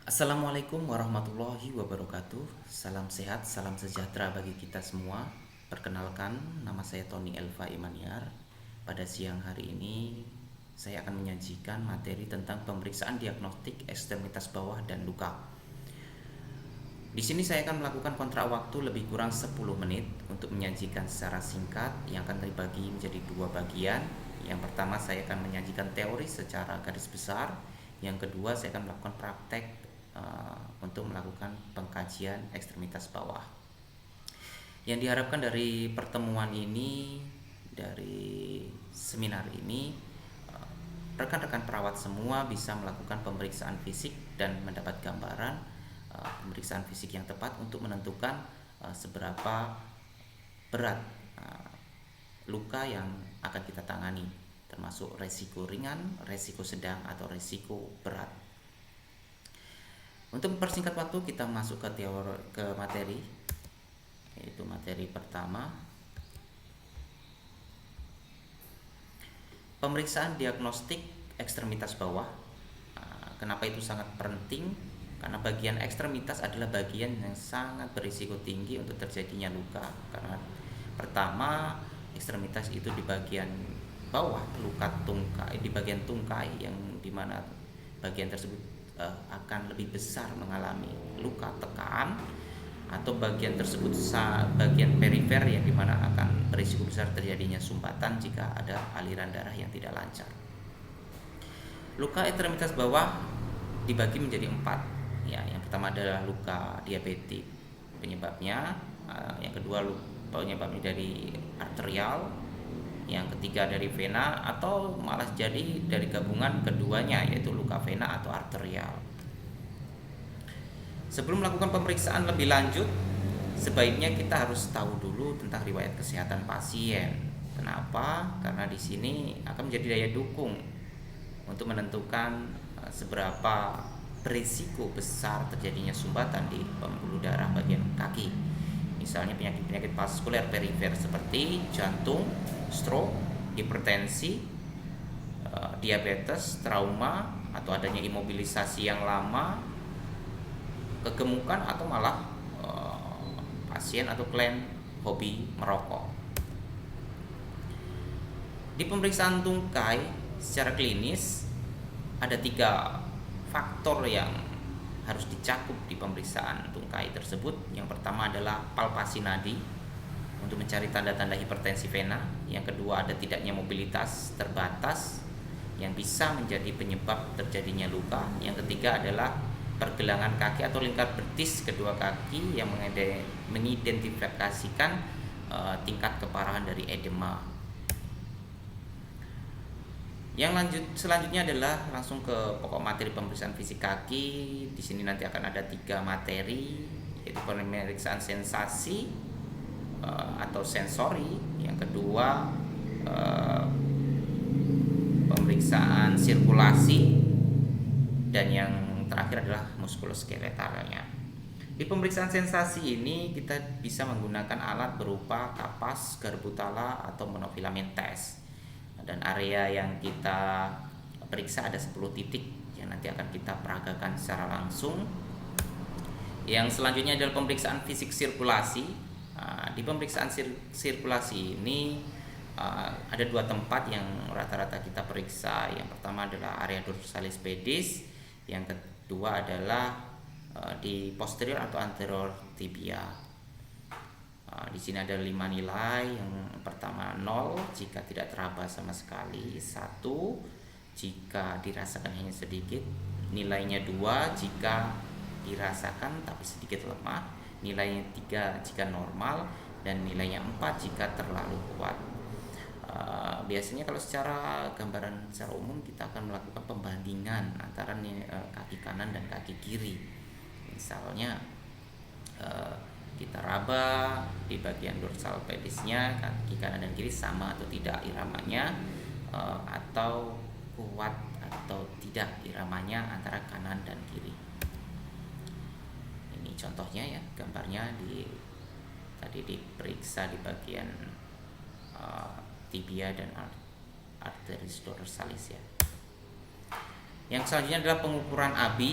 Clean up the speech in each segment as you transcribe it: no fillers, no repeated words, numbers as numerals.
Assalamualaikum warahmatullahi wabarakatuh. Salam sehat, salam sejahtera bagi kita semua. Perkenalkan, nama saya Tony Elva Imaniar. Pada siang hari ini, saya akan menyajikan materi tentang pemeriksaan diagnostik ekstremitas bawah dan luka. Di sini saya akan melakukan kontrak waktu lebih kurang 10 menit untuk menyajikan secara singkat yang akan dibagi menjadi dua bagian. Yang pertama saya akan menyajikan teori secara garis besar. Yang kedua saya akan melakukan praktek untuk melakukan pengkajian ekstremitas bawah. Yang diharapkan dari pertemuan ini, dari seminar ini, rekan-rekan perawat semua bisa melakukan pemeriksaan fisik dan mendapat gambaran pemeriksaan fisik yang tepat untuk menentukan seberapa berat luka yang akan kita tangani, termasuk resiko ringan, resiko sedang, atau resiko berat. Untuk mempersingkat waktu, kita masuk ke materi, yaitu materi pertama, pemeriksaan diagnostik ekstremitas bawah. Kenapa itu sangat penting? Karena bagian ekstremitas adalah bagian yang sangat berisiko tinggi untuk terjadinya luka. Karena pertama, ekstremitas itu di bagian bawah, luka tungkai, di bagian tungkai yang dimana bagian tersebut akan lebih besar mengalami luka tekan, atau bagian tersebut bagian perifer yang dimana akan berisiko besar terjadinya sumbatan jika ada aliran darah yang tidak lancar. Luka ekstremitas bawah dibagi menjadi 4. Ya, yang pertama adalah luka diabetik penyebabnya, yang kedua penyebabnya dari arterial, yang ketiga dari vena, atau malah jadi dari gabungan keduanya, yaitu luka vena atau arterial. Sebelum melakukan pemeriksaan lebih lanjut, sebaiknya kita harus tahu dulu tentang riwayat kesehatan pasien. Kenapa? Karena di sini akan menjadi daya dukung untuk menentukan seberapa berisiko besar terjadinya sumbatan di pembuluh darah bagian kaki. Misalnya penyakit-penyakit vaskuler perifer seperti jantung, stroke, hipertensi, diabetes, trauma, atau adanya imobilisasi yang lama, kegemukan, atau malah pasien atau klien hobi merokok. Di pemeriksaan tungkai secara klinis ada 3 faktor yang harus dicakup di pemeriksaan tungkai tersebut. Yang pertama adalah palpasi nadi untuk mencari tanda-tanda hipertensi vena. Yang kedua, ada tidaknya mobilitas terbatas yang bisa menjadi penyebab terjadinya luka. Yang ketiga adalah pergelangan kaki atau lingkar betis kedua kaki yang mengidentifikasikan tingkat keparahan dari edema. Yang selanjutnya adalah langsung ke pokok materi pemeriksaan fisik kaki. Di sini nanti akan ada 3 materi, yaitu pemeriksaan sensasi atau sensori. Yang kedua, pemeriksaan sirkulasi, dan yang terakhir adalah muskuloskeletalnya. Di pemeriksaan sensasi ini kita bisa menggunakan alat berupa kapas, garpu tala, atau monofilament test. Dan area yang kita periksa ada 10 titik yang nanti akan kita peragakan secara langsung. Yang selanjutnya adalah pemeriksaan fisik sirkulasi. Di pemeriksaan sirkulasi ini ada 2 tempat yang rata-rata kita periksa. Yang pertama adalah area dorsalis pedis, yang kedua adalah di posterior atau anterior tibia. Di sini ada 5 nilai. Yang pertama 0 jika tidak teraba sama sekali, 1 jika dirasakan hanya sedikit, nilainya 2 jika dirasakan tapi sedikit lemah, nilainya 3 jika normal, dan nilainya 4 jika terlalu kuat. Biasanya kalau secara gambaran secara umum kita akan melakukan pembandingan antara kaki kanan dan kaki kiri. Misalnya kita raba di bagian dorsal pedisnya, kaki kanan dan kiri sama atau tidak iramanya, atau kuat atau tidak iramanya antara kanan dan kiri. Ini contohnya ya, gambarnya tadi diperiksa di bagian tibia dan arteris dorsalis ya. Yang selanjutnya adalah pengukuran ABI.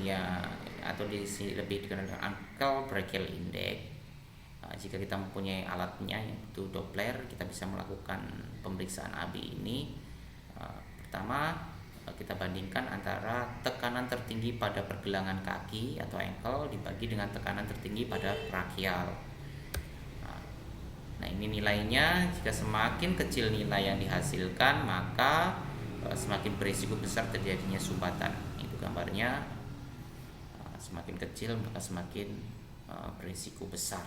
ya, atau lebih dikenal dengan ankle brachial index. Jika kita mempunyai alatnya yaitu Doppler, kita bisa melakukan pemeriksaan AB ini. Pertama, kita bandingkan antara tekanan tertinggi pada pergelangan kaki atau ankle dibagi dengan tekanan tertinggi pada brachial. Nah, ini nilainya. Jika semakin kecil nilai yang dihasilkan, maka semakin berisiko besar terjadinya sumbatan. Itu gambarnya. Semakin kecil maka semakin berisiko besar.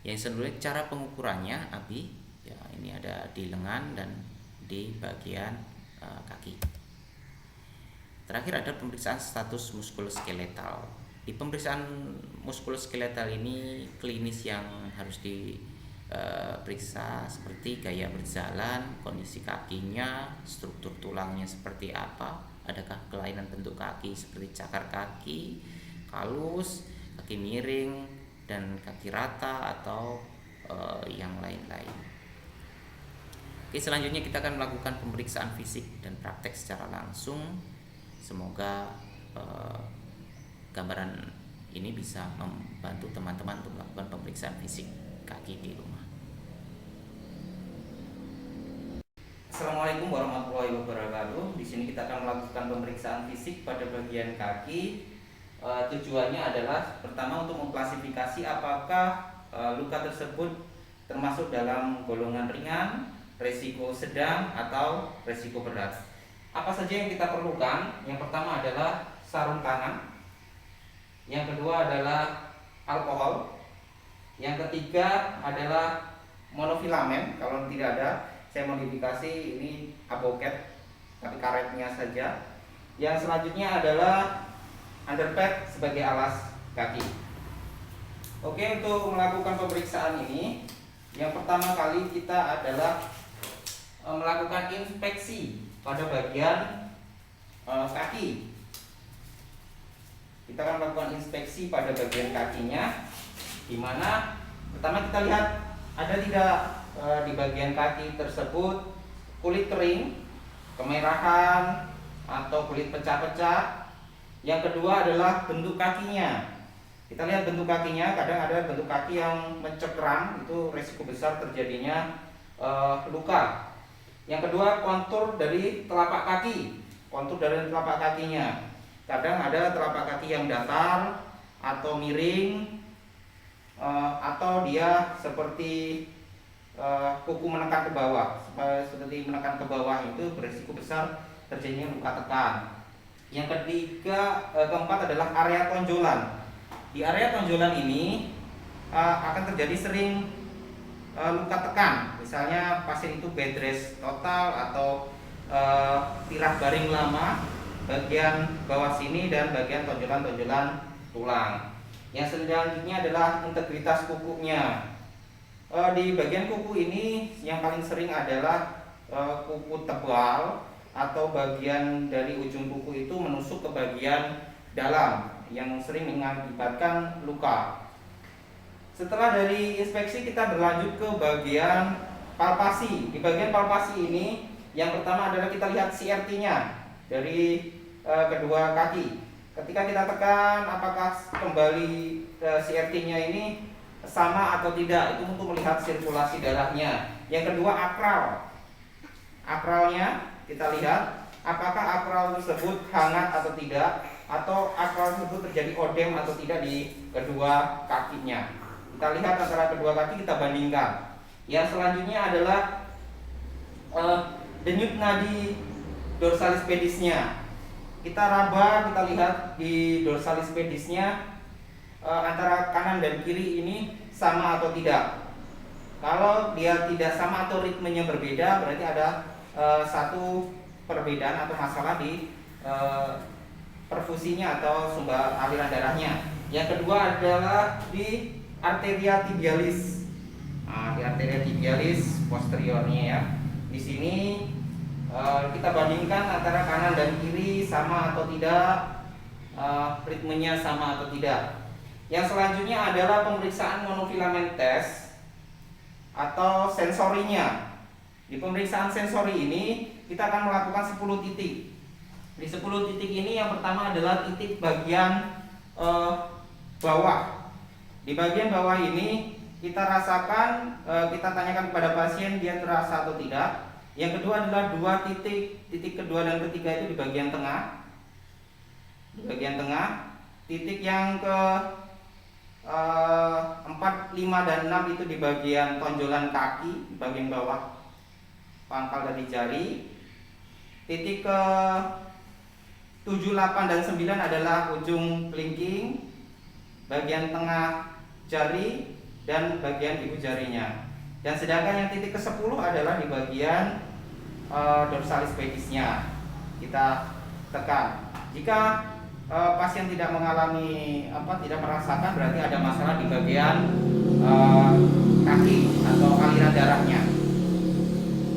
Yang selanjutnya cara pengukurannya AB, ya, ini ada di lengan dan di bagian kaki. Terakhir ada pemeriksaan status muskuloskeletal. Di pemeriksaan muskuloskeletal ini klinis yang harus diperiksa seperti gaya berjalan, kondisi kakinya, struktur tulangnya seperti apa, adakah kelainan bentuk kaki seperti cakar kaki, kalus, kaki miring, dan kaki rata atau yang lain-lain. Oke, selanjutnya kita akan melakukan pemeriksaan fisik dan praktek secara langsung. Semoga gambaran ini bisa membantu teman-teman untuk melakukan pemeriksaan fisik kaki di rumah. Assalamualaikum warahmatullahi wabarakatuh. Di sini kita akan melakukan pemeriksaan fisik pada bagian kaki. Tujuannya adalah pertama untuk mengklasifikasi apakah luka tersebut termasuk dalam golongan ringan, resiko sedang, atau resiko berat. Apa saja yang kita perlukan? Yang pertama adalah sarung tangan, yang kedua adalah alkohol, yang ketiga adalah monofilamen. Kalau tidak ada, saya modifikasi ini aboket tapi karetnya saja. Yang selanjutnya adalah underpad sebagai alas kaki. Oke, untuk melakukan pemeriksaan ini, yang pertama kali kita adalah melakukan inspeksi pada bagian kaki. Kita akan melakukan inspeksi pada bagian kakinya, di mana pertama kita lihat ada tidak di bagian kaki tersebut kulit kering, kemerahan, atau kulit pecah-pecah. Yang kedua adalah bentuk kakinya. Kita lihat bentuk kakinya, kadang ada bentuk kaki yang mencekram, itu risiko besar terjadinya luka. Yang kedua, kontur dari telapak kaki, kontur dari telapak kakinya. Kadang ada telapak kaki yang datar atau miring, atau dia seperti kuku menekan ke bawah. Seperti menekan ke bawah itu berisiko besar terjadinya luka tekan. Yang ketiga, keempat adalah area tonjolan. Di area tonjolan ini akan terjadi sering luka tekan. Misalnya pasien itu bed rest total atau tirah baring lama, bagian bawah sini dan bagian tonjolan-tonjolan tulang. Yang selanjutnya adalah integritas kukunya. Di bagian kuku ini yang paling sering adalah kuku tebal atau bagian dari ujung kuku itu menusuk ke bagian dalam yang sering mengakibatkan luka. Setelah dari inspeksi, kita berlanjut ke bagian palpasi. Di bagian palpasi ini yang pertama adalah kita lihat CRT-nya dari kedua kaki. Ketika kita tekan, apakah kembali CRT-nya ini sama atau tidak, itu untuk melihat sirkulasi darahnya. Yang kedua, akralnya kita lihat apakah akral tersebut hangat atau tidak, atau akral tersebut terjadi odem atau tidak di kedua kakinya. Kita lihat antara kedua kaki, kita bandingkan. Yang selanjutnya adalah denyut nadi dorsalis pedisnya. Kita raba, kita lihat di dorsalis pedisnya antara kanan dan kiri ini sama atau tidak. Kalau dia tidak sama atau ritmenya berbeda, berarti ada satu perbedaan atau masalah di perfusinya atau sumber aliran darahnya. Yang kedua adalah di arteria tibialis. Nah, di arteria tibialis posteriornya ya. Di sini kita bandingkan antara kanan dan kiri sama atau tidak, ritmenya sama atau tidak. Yang selanjutnya adalah pemeriksaan monofilamen test atau sensorinya. Di pemeriksaan sensori ini kita akan melakukan 10 titik. Di 10 titik ini yang pertama adalah titik bagian bawah. Di bagian bawah ini kita rasakan, kita tanyakan kepada pasien dia terasa atau tidak. Yang kedua adalah dua titik, titik kedua dan ketiga itu di bagian tengah. Di bagian tengah. Titik yang ke 4, 5 dan 6 itu di bagian tonjolan kaki, di bagian bawah pangkal dari jari. Titik ke 7, 8 dan 9 adalah ujung kelingking, bagian tengah jari dan bagian ibu jarinya. Dan sedangkan yang titik ke 10 adalah di bagian dorsalis pedisnya. Kita tekan. Jika pasien tidak mengalami tidak merasakan, berarti ada masalah di bagian kaki atau aliran darahnya.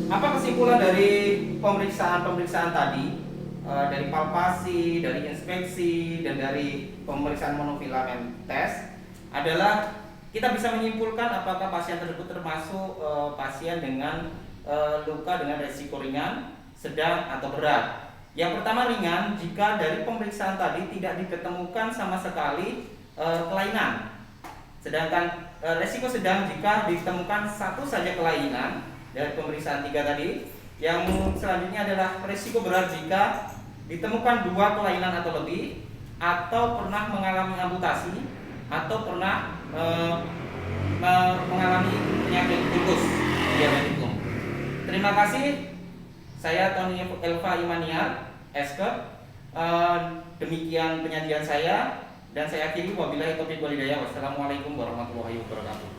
Apa kesimpulan dari pemeriksaan tadi? Dari palpasi, dari inspeksi, dan dari pemeriksaan monofilamen test adalah kita bisa menyimpulkan apakah pasien tersebut termasuk pasien dengan luka dengan resiko ringan, sedang, atau berat. Yang pertama ringan jika dari pemeriksaan tadi tidak diketemukan sama sekali kelainan. Sedangkan resiko sedang jika ditemukan satu saja kelainan dari pemeriksaan 3 tadi. Yang selanjutnya adalah resiko berat jika ditemukan 2 kelainan atau lebih, atau pernah mengalami amputasi, atau pernah mengalami penyakit lupus diabetikum. Terima kasih. Saya Tony Elva Imaniar, Esker. Demikian penyajian saya, dan saya akhiri wabillahi taufiq wal hidayah. Wassalamualaikum warahmatullahi wabarakatuh.